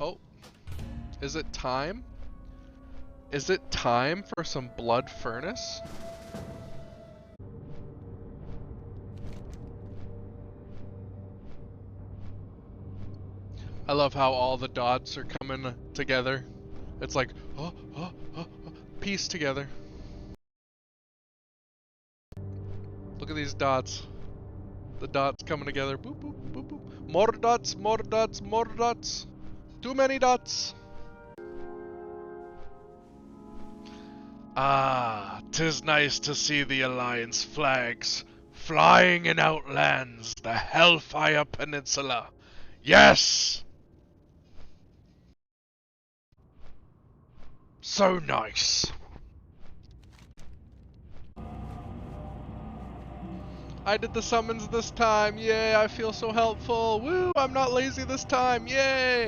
Oh. Is it time? Is it time for some blood furnace? I love how all the dots are coming together. It's like, piece together. Look at these dots. The dots coming together. Boop, boop, boop, boop. More dots, more dots, more dots. Too many dots. Ah, 'tis nice to see the Alliance flags flying in Outlands, the Hellfire Peninsula. Yes! So nice. I did the summons this time, yay, I feel so helpful. Woo, I'm not lazy this time, yay!